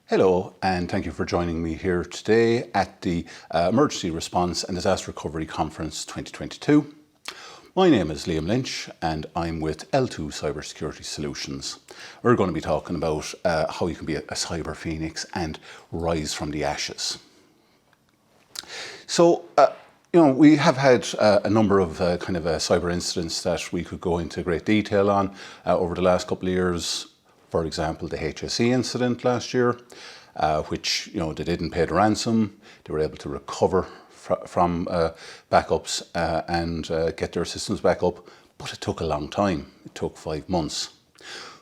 Hello, and thank you for joining me here today at the Emergency Response and Disaster Recovery Conference 2022. My name is Liam Lynch and I'm with L2 Cybersecurity Solutions. We're going to be talking about how you can be a cyber phoenix and rise from the ashes. So, we have had a number of cyber incidents that we could go into great detail on over the last couple of years. For example, the HSE incident last year, which they didn't pay the ransom. They were able to recover from backups and get their systems back up, but it took a long time. It took 5 months.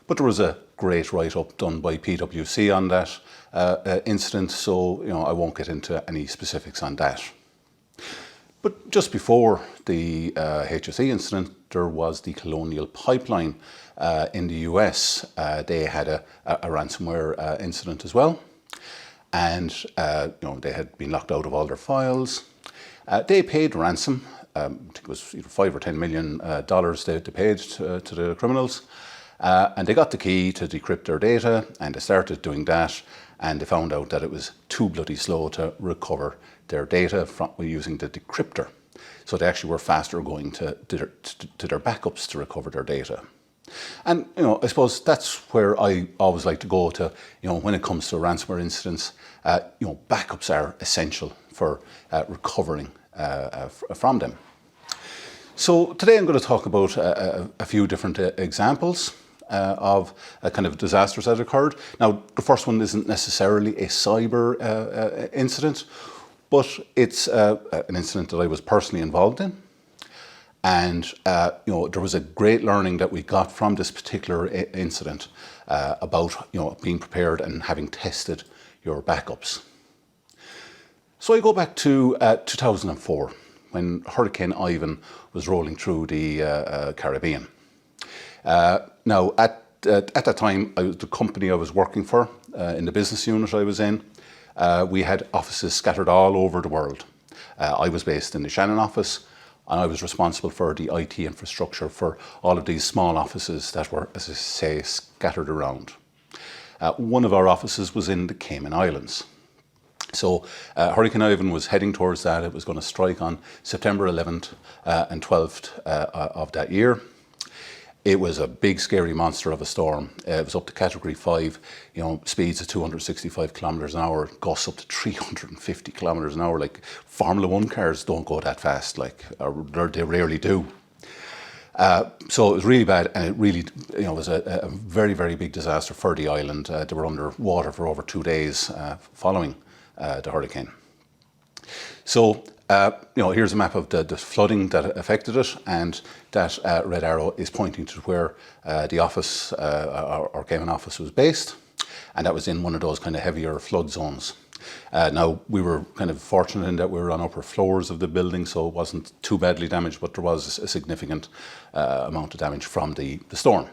But there was a great write-up done by PwC on that incident, so I won't get into any specifics on that. But just before the HSE incident, there was the Colonial Pipeline in the US. They had a ransomware incident as well, and they had been locked out of all their files. They paid ransom. I think it was either $5 or $10 million they paid to the criminals, and they got the key to decrypt their data, and they started doing that, and they found out that it was too bloody slow to recover their data using the decryptor. So they actually were faster going to their backups to recover their data. And I suppose that's where I always like to go to, when it comes to ransomware incidents. Backups are essential for recovering from them. So today I'm going to talk about a few different examples of kind of disasters that occurred. Now, the first one isn't necessarily a cyber incident, but it's an incident that I was personally involved in. And there was a great learning that we got from this particular incident about being prepared and having tested your backups. So I go back to 2004 when Hurricane Ivan was rolling through the Caribbean. Now at that time, the company I was working for, in the business unit I was in, we had offices scattered all over the world. I was based in the Shannon office, and I was responsible for the IT infrastructure for all of these small offices that were, as I say, scattered around. One of our offices was in the Cayman Islands. So Hurricane Ivan was heading towards that. It was going to strike on September 11th and 12th of that year. It was a big, scary monster of a storm. It was up to Category 5, speeds of 265 kilometers an hour, gusts up to 350 kilometers an hour. Like, Formula 1 cars don't go that fast, they rarely do. So it was really bad, and it really, was a very, very big disaster for the island. They were under water for over 2 days following the hurricane. So, here's a map of the flooding that affected it, and that red arrow is pointing to where the office, our Cayman office, was based, and that was in one of those kind of heavier flood zones. Now, we were kind of fortunate in that we were on upper floors of the building, so it wasn't too badly damaged, but there was a significant amount of damage from the storm.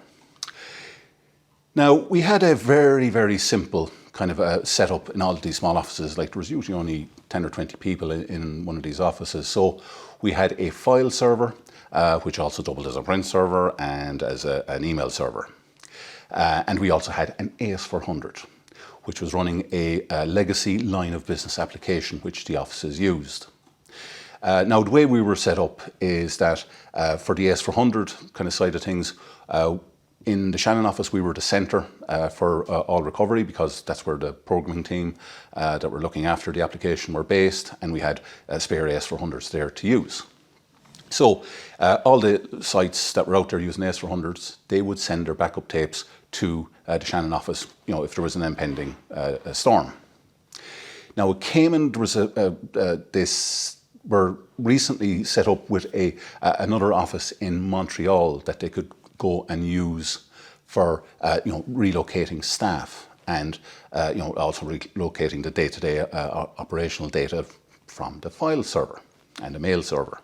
Now, we had a very, very simple kind of a setup in all of these small offices. Like, there was usually only 10 or 20 people in one of these offices. So we had a file server, which also doubled as a print server and as an email server. And we also had an AS400, which was running a legacy line of business application, which the offices used. Now, the way we were set up is that for the AS400 kind of side of things, in the Shannon office, we were the centre for all recovery, because that's where the programming team that were looking after the application were based, and we had spare AS400s there to use. So all the sites that were out there using AS400s, they would send their backup tapes to the Shannon office, if there was an impending storm. Now, at Cayman, there was were recently set up with another office in Montreal that they could go and use for relocating staff, and also relocating the day-to-day operational data from the file server and the mail server.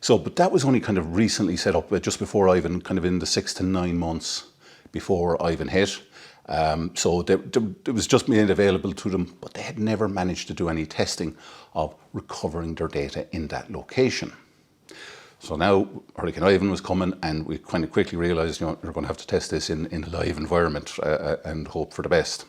So, but that was only kind of recently set up, just before Ivan, kind of in the 6 to 9 months before Ivan hit. So it was just made available to them, but they had never managed to do any testing of recovering their data in that location. So now Hurricane Ivan was coming, and we kind of quickly realised, we're going to have to test this in a live environment and hope for the best.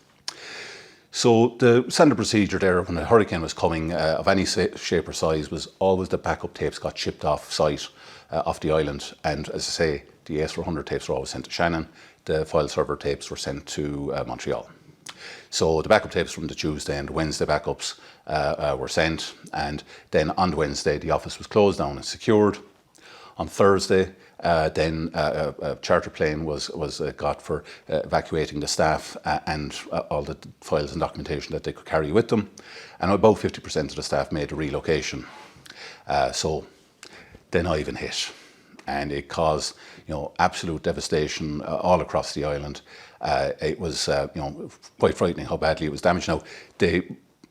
So the standard procedure there when a hurricane was coming of any shape or size was always the backup tapes got shipped off site, off the island. And as I say, the AS400 tapes were always sent to Shannon. The file server tapes were sent to Montreal. So the backup tapes from the Tuesday and Wednesday backups were sent. And then on the Wednesday, the office was closed down and secured. On Thursday, then a charter plane was got for evacuating the staff and all the files and documentation that they could carry with them. And about 50% of the staff made a relocation. So then Ivan hit, and it caused absolute devastation all across the island. It was quite frightening how badly it was damaged. Now the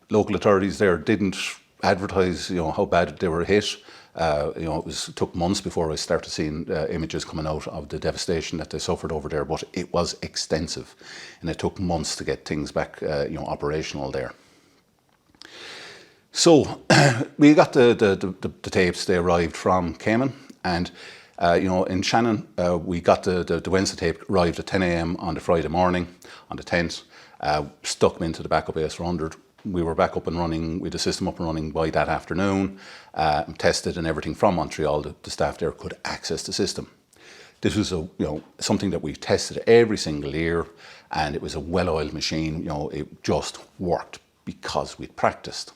local authorities there didn't advertise how bad they were hit. It took months before I started seeing images coming out of the devastation that they suffered over there, but it was extensive, and it took months to get things back, operational there. So we got the tapes. They arrived from Cayman, and in Shannon, we got the Wednesday tape arrived at 10 a.m. on the Friday morning, on the 10th. Stuck them into the backup AS400. We were back up and running, with the system up and running by that afternoon, tested and everything from Montreal. The staff there could access the system. This was something that we tested every single year, and it was a well-oiled machine. It just worked because we'd practiced.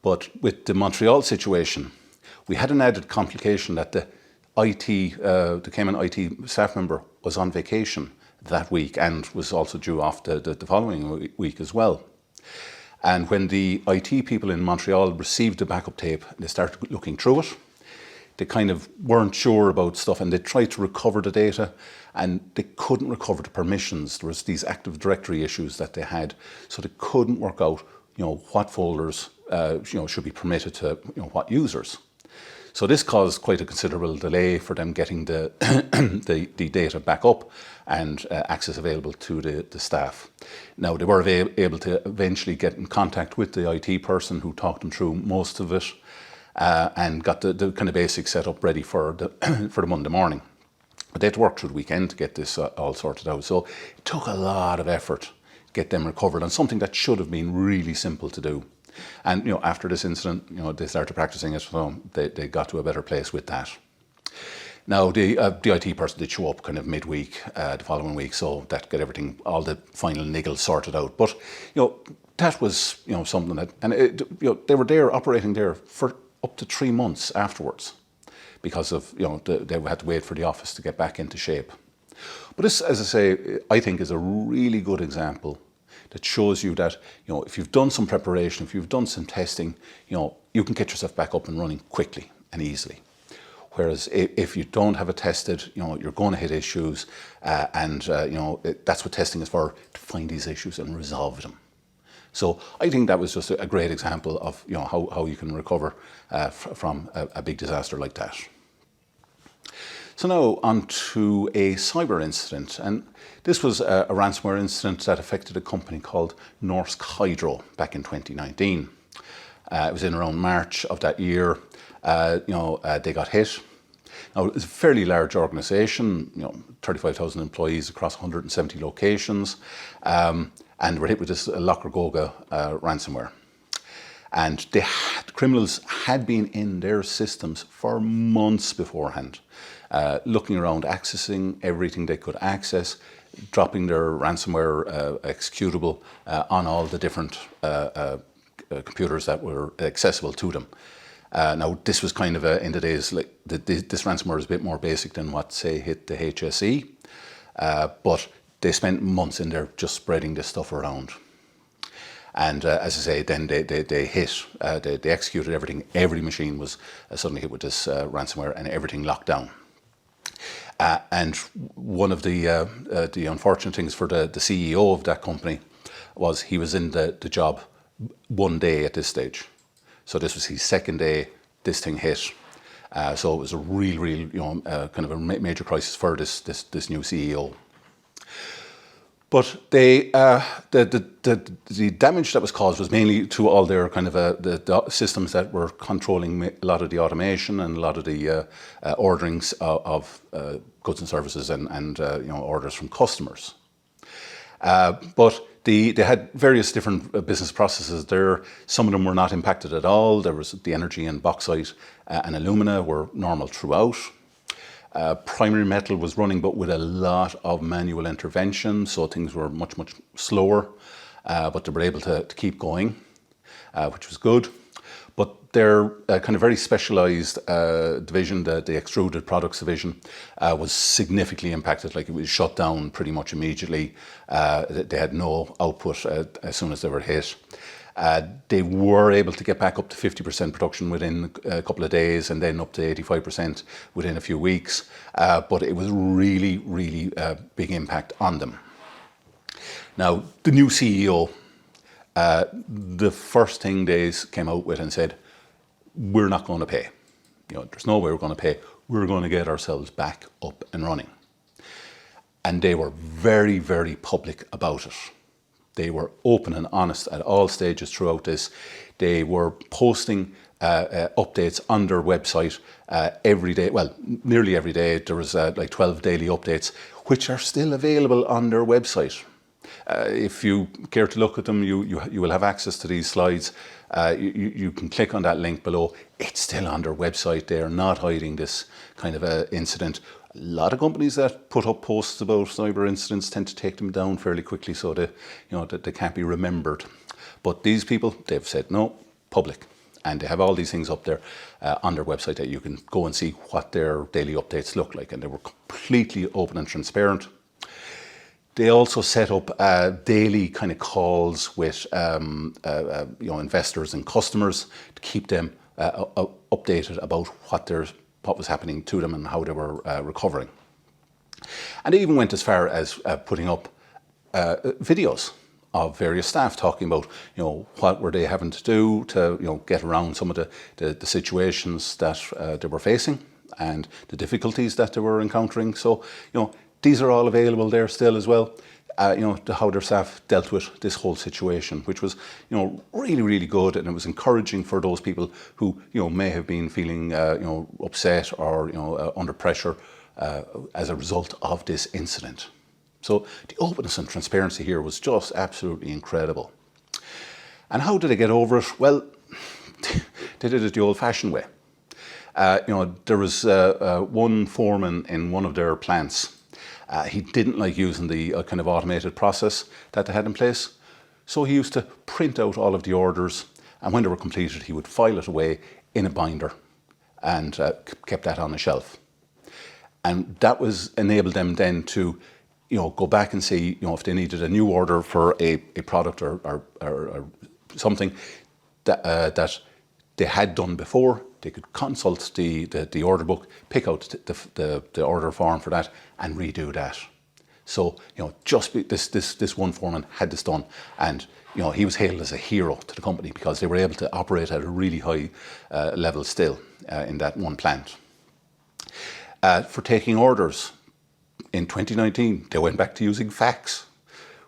But with the Montreal situation, we had an added complication that the Cayman IT staff member was on vacation that week and was also due off the following week as well. And when the IT people in Montreal received the backup tape, they started looking through it. They kind of weren't sure about stuff, and they tried to recover the data, and they couldn't recover the permissions. There was these Active Directory issues that they had, so they couldn't work out, what folders, should be permitted to, what users. So this caused quite a considerable delay for them getting the the data back up and access available to the staff. Now, they were able to eventually get in contact with the IT person who talked them through most of it and got the kind of basic setup ready for the Monday morning. But they had to work through the weekend to get this all sorted out. So it took a lot of effort to get them recovered on something that should have been really simple to do. And after this incident, they started practicing it, so they got to a better place with that. Now the IT person did show up kind of midweek, the following week, so that got everything, all the final niggles sorted out. But that was something that, and they were there operating there for up to 3 months afterwards, because of they had to wait for the office to get back into shape. But this, as I say, I think is a really good example that shows you that, if you've done some preparation, if you've done some testing, you can get yourself back up and running quickly and easily. Whereas if you don't have it tested, you're going to hit issues, and that's what testing is for, to find these issues and resolve them. So I think that was just a great example of how you can recover from a big disaster like that. So now on to a cyber incident, and this was a ransomware incident that affected a company called Norsk Hydro back in 2019. It was in around March of that year. They got hit. Now, it's a fairly large organisation, 35,000 employees across 170 locations, and were hit with this Locker-Goga ransomware. And the criminals had been in their systems for months beforehand, looking around, accessing everything they could access, dropping their ransomware executable on all the different computers that were accessible to them. Now, this was kind of in the days, like this ransomware is a bit more basic than what, say, hit the HSE, but they spent months in there just spreading this stuff around. And as I say, then they hit, they executed everything. Every machine was suddenly hit with this ransomware, and everything locked down. And one of the unfortunate things for the CEO of that company was he was in the job one day at this stage. So this was his second day this thing hit. So it was a real kind of a major crisis for this new CEO. But the damage that was caused was mainly to all their kind of the systems that were controlling a lot of the automation and a lot of the orderings of goods and services and orders from customers. But They had various different business processes there. Some of them were not impacted at all. There was the energy and bauxite and alumina were normal throughout. Primary metal was running, but with a lot of manual intervention, so things were much slower, but they were able to keep going, which was good. But their kind of very specialised division, the extruded products division, was significantly impacted. Like, it was shut down pretty much immediately. They had no output as soon as they were hit. They were able to get back up to 50% production within a couple of days, and then up to 85% within a few weeks. But it was really big impact on them. Now, the new CEO, the first thing they came out with and said, we're not going to pay. There's no way we're going to pay. We're going to get ourselves back up and running. And they were very public about it. They were open and honest at all stages throughout this. They were posting updates on their website every day. Well, nearly every day. There was like 12 daily updates, which are still available on their website. If you care to look at them, you will have access to these slides. You can click on that link below. It's still on their website. They are not hiding this kind of incident. A lot of companies that put up posts about cyber incidents tend to take them down fairly quickly, so that they can't be remembered. But these people, they've said no, public, and they have all these things up there on their website that you can go and see what their daily updates look like, and they were completely open and transparent. They also set up daily kind of calls with investors and customers to keep them updated about what was happening to them and how they were recovering. And they even went as far as putting up videos of various staff talking about what were they having to do to get around some of the situations that they were facing and the difficulties that they were encountering. So these are all available there still as well. How their staff dealt with this whole situation, which was, really good, and it was encouraging for those people who, may have been feeling, upset or, under pressure as a result of this incident. So the openness and transparency here was just absolutely incredible. And how did they get over it? Well, they did it the old-fashioned way. There was one foreman in one of their plants. He didn't like using the kind of automated process that they had in place. So he used to print out all of the orders, and when they were completed, he would file it away in a binder and kept that on a shelf. And that enabled them then to, go back and see, if they needed a new order for a product or something that they had done before. They could consult the order book, pick out the order form for that, and redo that. So this one foreman had this done, and he was hailed as a hero to the company because they were able to operate at a really high level still in that one plant. For taking orders in 2019, they went back to using fax,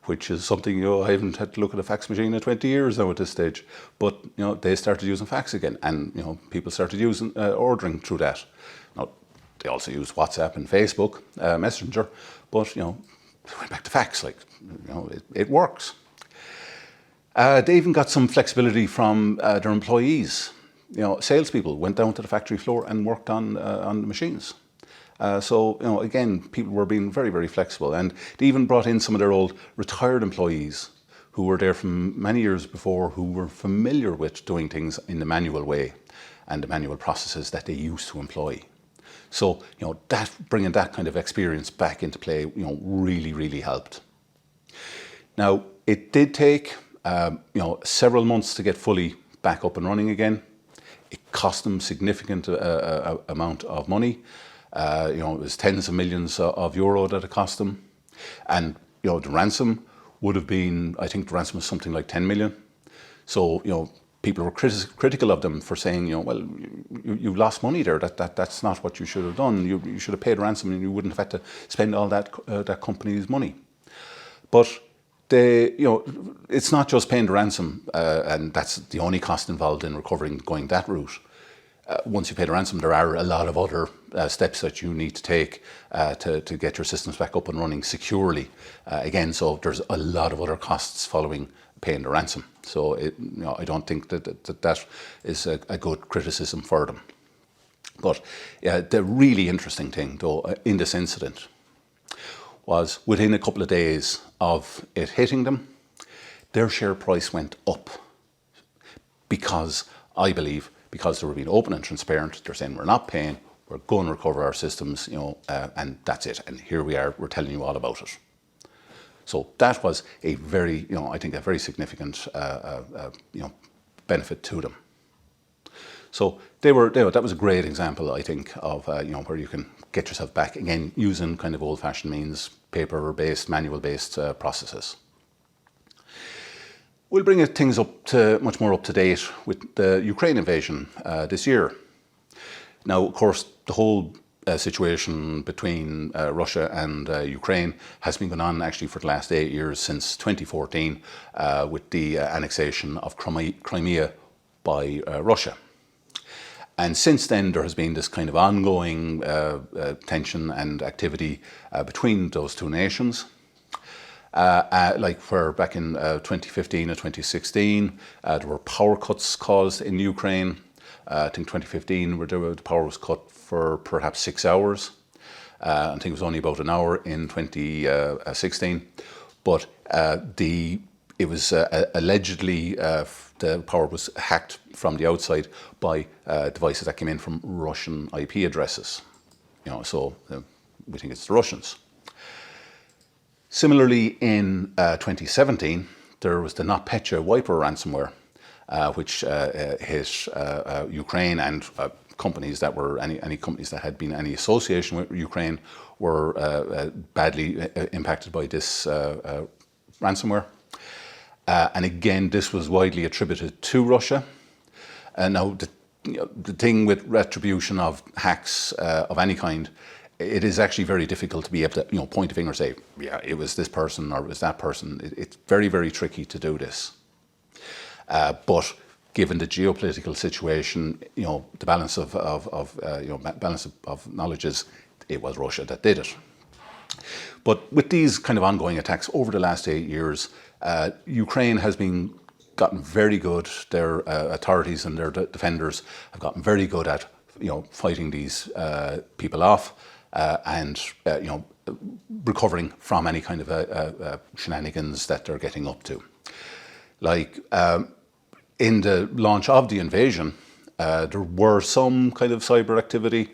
which is something, I haven't had to look at a fax machine in 20 years now at this stage. But, they started using fax again, and, people started using, ordering through that. Now, they also use WhatsApp and Facebook Messenger, but, they went back to fax, it works. They even got some flexibility from their employees. Salespeople went down to the factory floor and worked on the machines. So, again, people were being very flexible, and they even brought in some of their old retired employees who were there from many years before, who were familiar with doing things in the manual way and the manual processes that they used to employ. So, that bringing that kind of experience back into play, really helped. Now, it did take, several months to get fully back up and running again. It cost them significant amount of money. It was tens of millions of euro that it cost them. And, the ransom would have been, I think the ransom was something like 10 million. So, people were critical of them for saying, well, you lost money there. That's not what you should have done. You should have paid ransom, and you wouldn't have had to spend all that company's money. But it's not just paying the ransom, and that's the only cost involved in recovering going that route. once you pay the ransom, there are a lot of other steps that you need to take to get your systems back up and running securely. Again, so there's a lot of other costs following paying the ransom. So I don't think that is a good criticism for them. But the really interesting thing, though, in this incident was within a couple of days of it hitting them, their share price went up because, I believe, because they were being open and transparent. They're saying, we're not paying, we're going to recover our systems, and that's it. And here we are, we're telling you all about it. So that was a very, I think a very significant, benefit to them. So that was a great example, I think, of, where you can get yourself back, again, using kind of old-fashioned means, paper-based, manual-based processes. We'll bring things up to much more up to date with the Ukraine invasion this year. Now, of course, the whole situation between Russia and Ukraine has been going on actually for the last 8 years, since 2014, with the annexation of Crimea by Russia. And since then, there has been this kind of ongoing tension and activity between those two nations. Like where back in 2015 or 2016, there were power cuts caused in Ukraine. I think 2015, where the power was cut for perhaps 6 hours. I think it was only about an hour in 2016. But it was allegedly the power was hacked from the outside by devices that came in from Russian IP addresses. So we think it's the Russians. Similarly, in 2017, there was the NotPetya wiper ransomware, which hit Ukraine, and companies that were any companies that had been any association with Ukraine were badly impacted by this ransomware. And again, this was widely attributed to Russia. And now the thing with retribution of hacks of any kind, it is actually very difficult to be able to point a finger and say, yeah, it was this person or it was that person. It's very, very tricky to do this. But given the geopolitical situation, the balance of knowledge is it was Russia that did it. But with these kind of ongoing attacks over the last 8 years, Ukraine has gotten very good. Their authorities and their defenders have gotten very good at fighting these people off and recovering from any kind of shenanigans that they're getting up to. Like in the launch of the invasion, there were some kind of cyber activity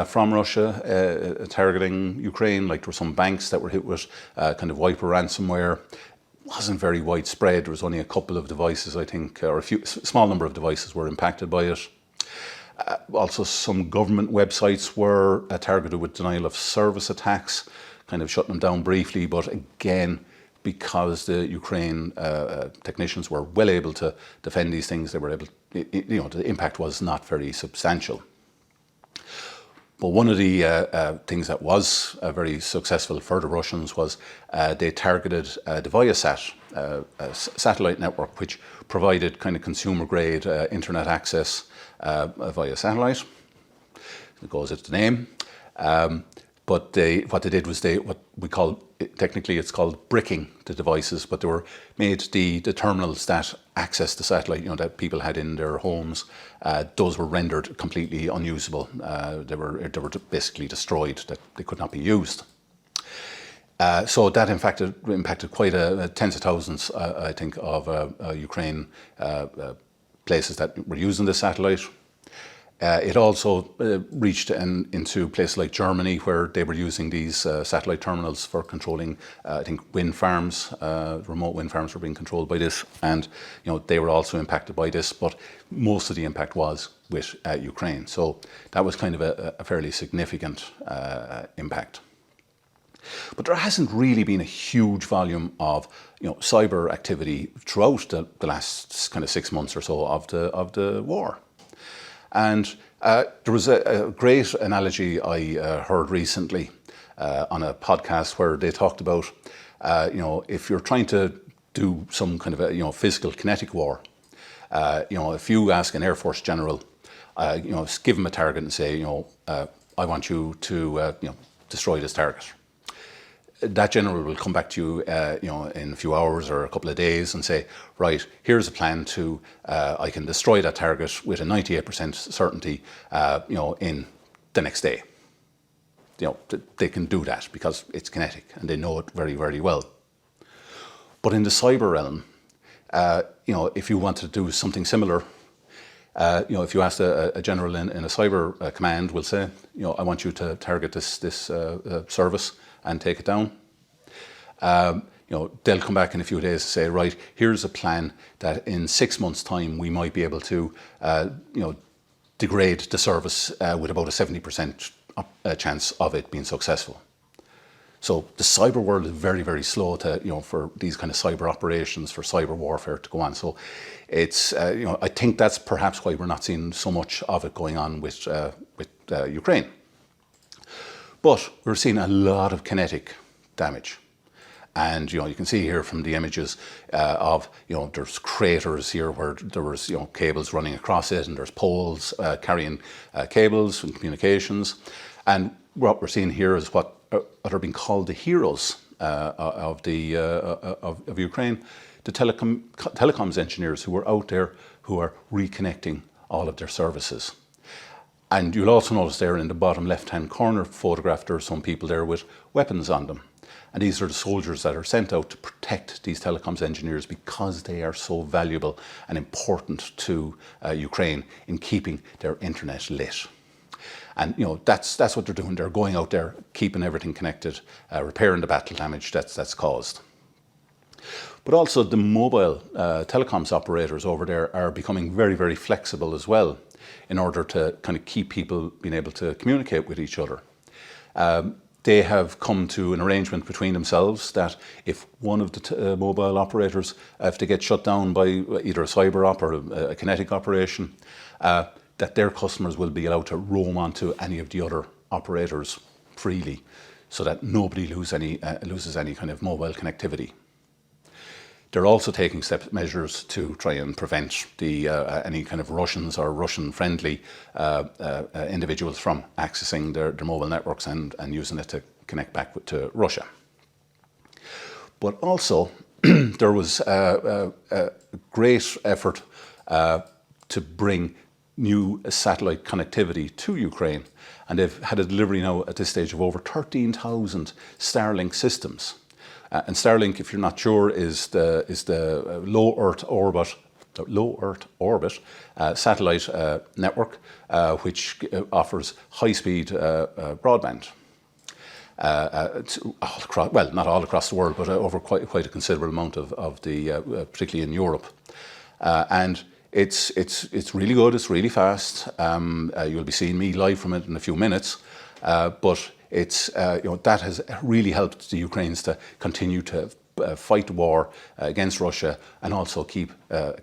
from Russia targeting Ukraine. Like there were some banks that were hit with kind of wiper ransomware. Wasn't very widespread. There was only a couple of devices, I think, or a small number of devices were impacted by it. Also, some government websites were targeted with denial of service attacks, kind of shutting them down briefly. But again, because the Ukraine technicians were well able to defend these things, they were able, the impact was not very substantial. But one of the things that was very successful for the Russians was they targeted the Viasat satellite network, which provided kind of consumer-grade internet access via satellite. It goes with the name. But what they did was technically it's called bricking the devices, but they were made the terminals that access the satellite, that people had in their homes, those were rendered completely unusable. They were basically destroyed, that they could not be used. So that impacted quite tens of thousands, I think, of Ukraine places that were using the satellite. It also reached into places like Germany, where they were using these satellite terminals for controlling, I think, wind farms. Remote wind farms were being controlled by this, and they were also impacted by this. But most of the impact was with Ukraine, so that was kind of a fairly significant impact. But there hasn't really been a huge volume of cyber activity throughout the last kind of 6 months or so of the war. And there was a great analogy I heard recently on a podcast where they talked about, if you're trying to do some kind of a physical kinetic war, if you ask an Air Force general, give them a target and say, I want you to, destroy this target. That general will come back to you, in a few hours or a couple of days and say, right, here's a plan to, I can destroy that target with a 98% certainty, in the next day. They can do that because it's kinetic and they know it very, very well. But in the cyber realm, if you want to do something similar, if you asked a general in a cyber command will say, I want you to target this service and take it down. They'll come back in a few days and say, right, here's a plan that in 6 months' time we might be able to, degrade the service with about a 70% chance of it being successful. So the cyber world is very, very slow to, for these kind of cyber operations, for cyber warfare to go on. So it's, I think that's perhaps why we're not seeing so much of it going on with Ukraine. But we're seeing a lot of kinetic damage. And, you can see here from the images of, there's craters here where there was, cables running across it, and there's poles carrying cables and communications. And what we're seeing here is what are being called the heroes of Ukraine, the telecoms engineers who are out there who are reconnecting all of their services. And you'll also notice there in the bottom left-hand corner photograph, there are some people there with weapons on them. And these are the soldiers that are sent out to protect these telecoms engineers because they are so valuable and important to Ukraine in keeping their internet lit. And that's what they're doing. They're going out there, keeping everything connected, repairing the battle damage that's caused. But also the mobile telecoms operators over there are becoming very, very flexible as well in order to kind of keep people being able to communicate with each other. They have come to an arrangement between themselves that if one of the mobile operators, if they get shut down by either a cyber op or a kinetic operation, that their customers will be allowed to roam onto any of the other operators freely, so that nobody loses any kind of mobile connectivity. They're also taking measures to try and prevent any kind of Russians or Russian-friendly individuals from accessing their mobile networks and using it to connect back to Russia. But also, there was a great effort to bring new satellite connectivity to Ukraine, and they've had a delivery now at this stage of over 13,000 Starlink systems. And Starlink, if you're not sure, is the low Earth orbit satellite network, which offers high-speed broadband. Not all across the world, but over quite a considerable amount of the, particularly in Europe. And it's really good. It's really fast. You'll be seeing me live from it in a few minutes, but it's that has really helped the Ukrainians to continue to fight the war against Russia and also keep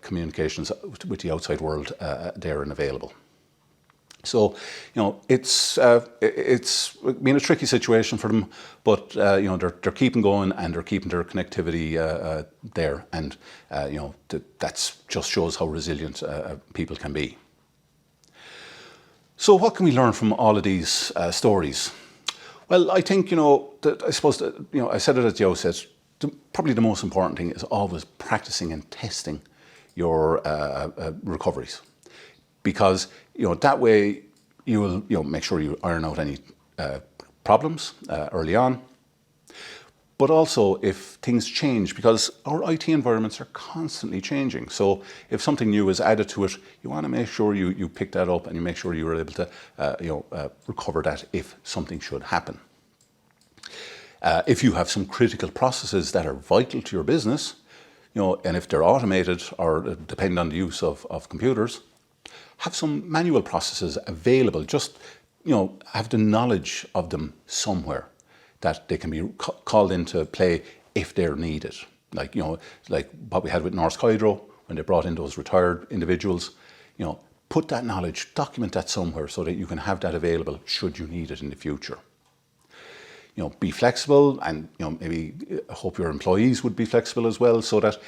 communications with the outside world there and available. So it's been a tricky situation for them, but they're keeping going and they're keeping their connectivity there, and that just shows how resilient people can be. So what can we learn from all of these stories? Well, I think, I suppose, I said it at the outset, probably the most important thing is always practicing and testing your recoveries. Because, that way you will, make sure you iron out any problems early on. But also if things change, because our IT environments are constantly changing. So if something new is added to it, you want to make sure you pick that up and you make sure you are able to recover that if something should happen. If you have some critical processes that are vital to your business, and if they're automated or depend on the use of computers, have some manual processes available. Just, have the knowledge of them somewhere, that they can be called into play if they're needed. Like what we had with Norsk Hydro, when they brought in those retired individuals, put that knowledge, document that somewhere so that you can have that available should you need it in the future. Be flexible, and maybe hope your employees would be flexible as well, so that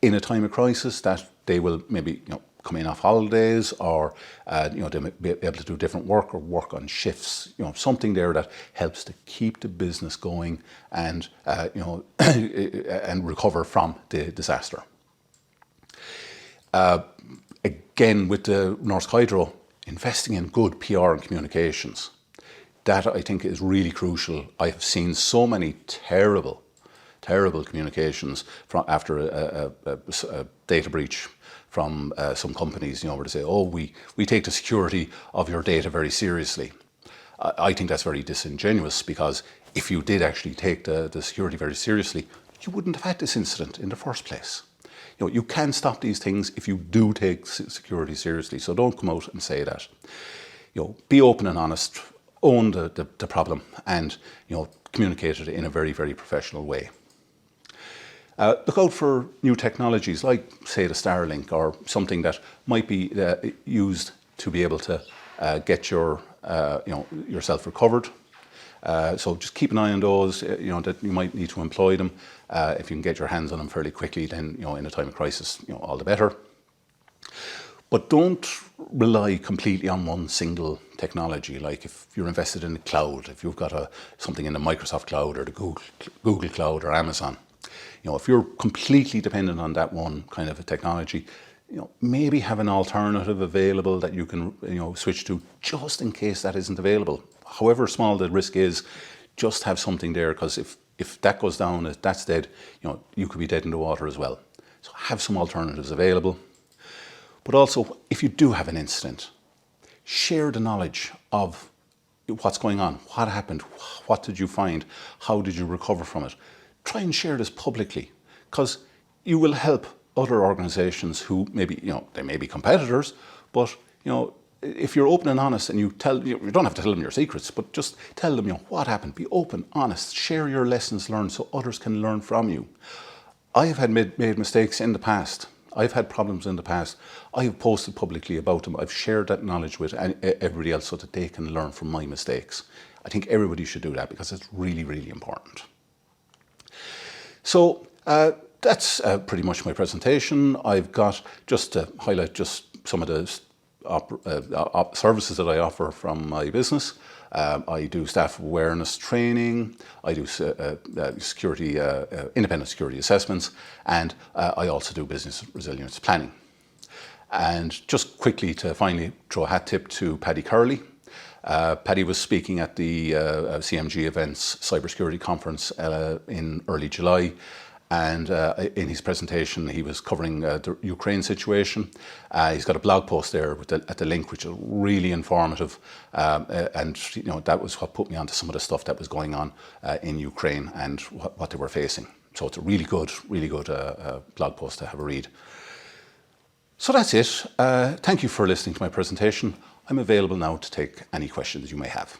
in a time of crisis that they will maybe coming off holidays, or they may be able to do different work or work on shifts. Something there that helps to keep the business going and and recover from the disaster. Again, with the Norsk Hydro, investing in good PR and communications, that I think is really crucial. I have seen so many terrible communications after a data breach from some companies, where they say, oh, we take the security of your data very seriously. I think that's very disingenuous, because if you did actually take the security very seriously, you wouldn't have had this incident in the first place. You can stop these things if you do take security seriously. So don't come out and say that. Be open and honest, own the problem, and communicate it in a very, very professional way. Look out for new technologies like, say, the Starlink, or something that might be used to be able to get yourself recovered. So just keep an eye on those. That you might need to employ them. If you can get your hands on them fairly quickly, then in a time of crisis, all the better. But don't rely completely on one single technology. Like if you're invested in the cloud, if you've got something in the Microsoft cloud or the Google cloud or Amazon, if you're completely dependent on that one kind of a technology, maybe have an alternative available that you can switch to, just in case that isn't available. However small the risk is, just have something there, because if that goes down, if that's dead, you could be dead in the water as well. So have some alternatives available. But also, if you do have an incident, share the knowledge of what's going on, what happened, what did you find, how did you recover from it. Try and share this publicly, because you will help other organizations who maybe, they may be competitors, but, if you're open and honest, and you don't have to tell them your secrets, but just tell them, what happened. Be open, honest, share your lessons learned so others can learn from you. I have made mistakes in the past. I've had problems in the past. I have posted publicly about them. I've shared that knowledge with everybody else so that they can learn from my mistakes. I think everybody should do that, because it's really, really important. So that's pretty much my presentation. I've got, just to highlight just some of the services that I offer from my business. I do staff awareness training, I do independent security assessments, and I also do business resilience planning. And just quickly to finally throw a hat tip to Paddy Curley. Paddy was speaking at the CMG Events Cybersecurity Conference in early July. And in his presentation, he was covering the Ukraine situation. He's got a blog post there at the link, which is really informative. And that was what put me onto some of the stuff that was going on in Ukraine and what they were facing. So it's a really good blog post to have a read. So that's it. Thank you for listening to my presentation. I'm available now to take any questions you may have.